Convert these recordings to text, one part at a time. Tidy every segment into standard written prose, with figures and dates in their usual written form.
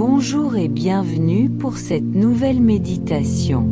Bonjour et bienvenue pour cette nouvelle méditation.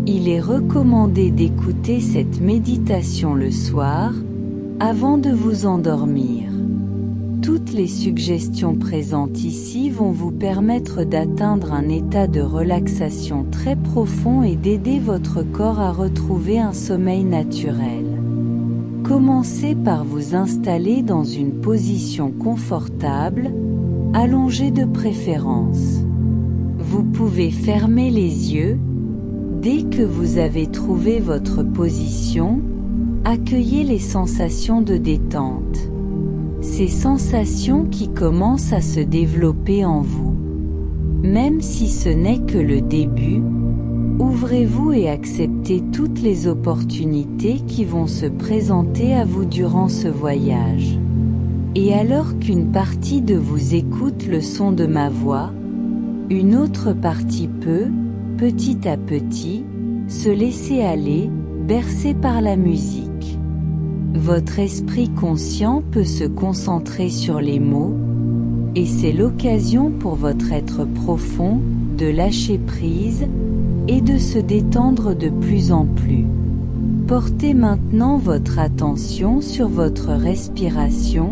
Il est recommandé d'écouter cette méditation le soir, avant de vous endormir. Toutes les suggestions présentes ici vont vous permettre d'atteindre un état de relaxation très profond et d'aider votre corps à retrouver un sommeil naturel. Commencez par vous installer dans une position confortable, allongée de préférence. Vous pouvez fermer les yeux. Dès que vous avez trouvé votre position, accueillez les sensations de détente. Ces sensations qui commencent à se développer en vous. Même si ce n'est que le début, ouvrez-vous et acceptez toutes les opportunités qui vont se présenter à vous durant ce voyage. Et alors qu'une partie de vous écoute le son de ma voix, une autre partie peut, petit à petit, se laisser aller, bercé par la musique. Votre esprit conscient peut se concentrer sur les mots, et c'est l'occasion pour votre être profond de lâcher prise et de se détendre de plus en plus. Portez maintenant votre attention sur votre respiration.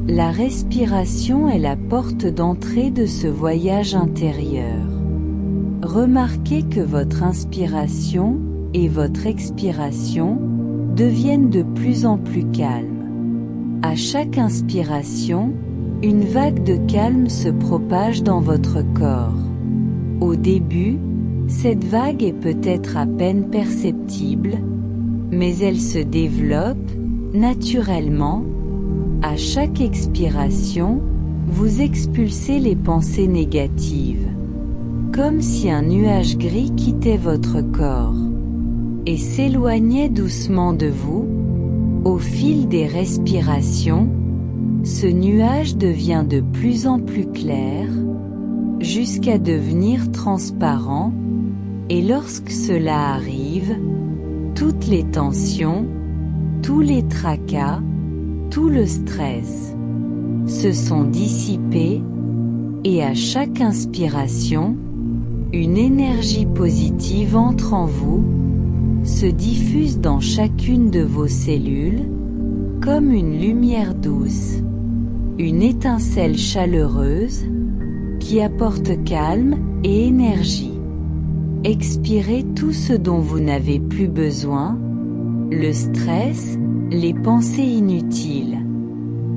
La respiration est la porte d'entrée de ce voyage intérieur. Remarquez que votre inspiration et votre expiration deviennent de plus en plus calmes. À chaque inspiration, une vague de calme se propage dans votre corps. Au début, cette vague est peut-être à peine perceptible, mais elle se développe naturellement. À chaque expiration, vous expulsez les pensées négatives, comme si un nuage gris quittait votre corps et s'éloignait doucement de vous. Au fil des respirations, ce nuage devient de plus en plus clair, jusqu'à devenir transparent, et lorsque cela arrive, toutes les tensions, tous les tracas, tout le stress se sont dissipés, et à chaque inspiration, une énergie positive entre en vous, se diffuse dans chacune de vos cellules, comme une lumière douce, une étincelle chaleureuse, qui apporte calme et énergie. Expirez tout ce dont vous n'avez plus besoin, le stress, les pensées inutiles,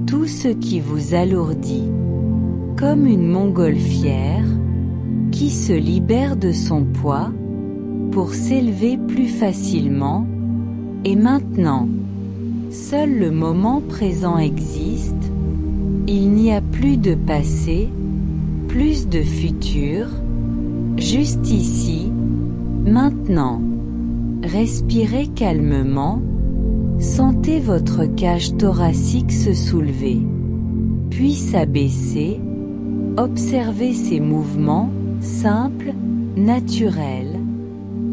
tout ce qui vous alourdit, comme une montgolfière, qui se libère de son poids, pour s'élever plus facilement. Et maintenant, seul le moment présent existe, il n'y a plus de passé, plus de futur, juste ici, maintenant. Respirez calmement, sentez votre cage thoracique se soulever, puis s'abaisser, observez ces mouvements, simples, naturels,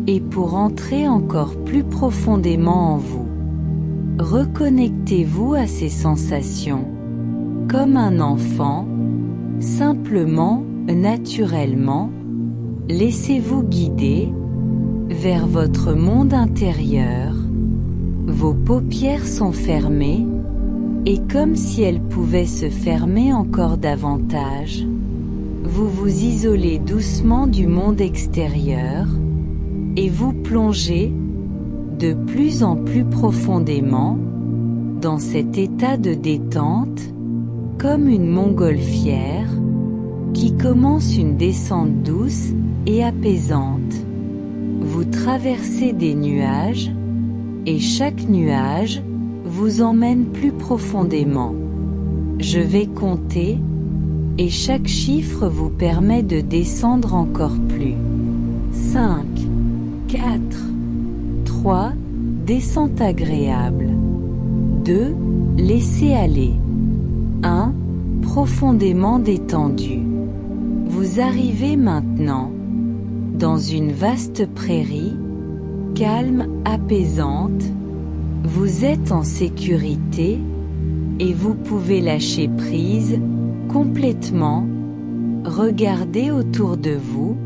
et pour entrer encore plus profondément en vous. Reconnectez-vous à ces sensations, comme un enfant, simplement, naturellement, laissez-vous guider vers votre monde intérieur. Vos paupières sont fermées, et comme si elles pouvaient se fermer encore davantage, vous vous isolez doucement du monde extérieur, et vous plongez, de plus en plus profondément, dans cet état de détente, comme une montgolfière, qui commence une descente douce et apaisante. Vous traversez des nuages, et chaque nuage vous emmène plus profondément. Je vais compter, et chaque chiffre vous permet de descendre encore plus. 5, 4, 3, descente agréable. 2, laissez aller. 1, profondément détendu. Vous arrivez maintenant dans une vaste prairie, calme, apaisante. Vous êtes en sécurité, et vous pouvez lâcher prise, complètement, Regardez autour de vous,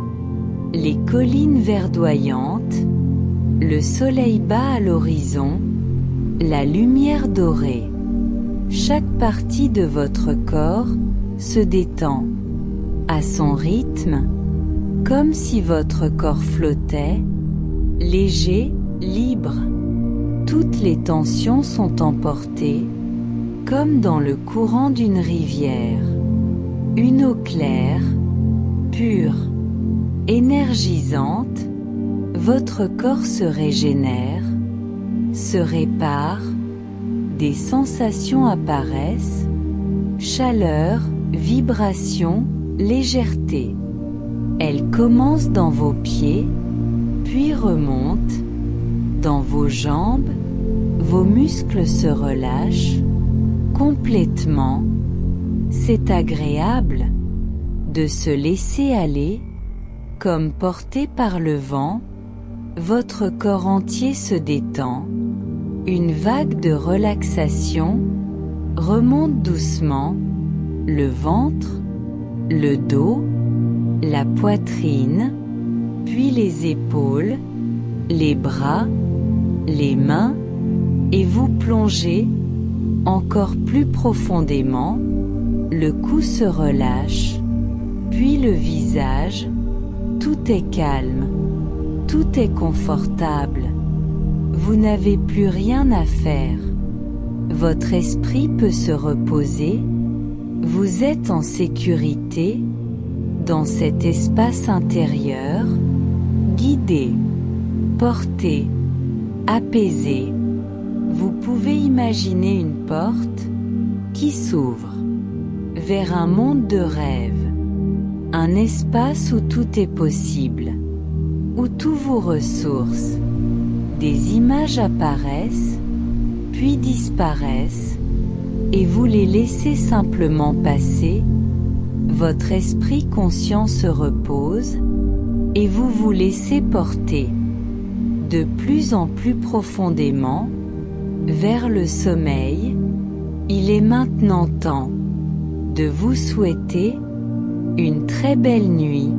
les collines verdoyantes, le soleil bas à l'horizon, la lumière dorée. Chaque partie de votre corps se détend, à son rythme, comme si votre corps flottait, léger, libre. Toutes les tensions sont emportées, comme dans le courant d'une rivière. Une eau claire, pure, énergisante, votre corps se régénère, se répare, des sensations apparaissent, chaleur, vibration, légèreté. Elle commence dans vos pieds, puis remonte, dans vos jambes, vos muscles se relâchent, complètement. C'est agréable de se laisser aller, comme porté par le vent, votre corps entier se détend, une vague de relaxation remonte doucement, le ventre, le dos, la poitrine, puis les épaules, les bras, les mains, et vous plongez encore plus profondément, le cou se relâche, puis le visage, tout est calme, tout est confortable. Vous n'avez plus rien à faire. Votre esprit peut se reposer, vous êtes en sécurité, dans cet espace intérieur, guidé, porté, apaisé. Vous pouvez imaginer une porte qui s'ouvre vers un monde de rêve, un espace où tout est possible, où tout vous ressource. Des images apparaissent, puis disparaissent, et vous les laissez simplement passer. Votre esprit conscient se repose, et vous vous laissez porter, de plus en plus profondément, vers le sommeil. Il est maintenant temps de vous souhaiter une très belle nuit.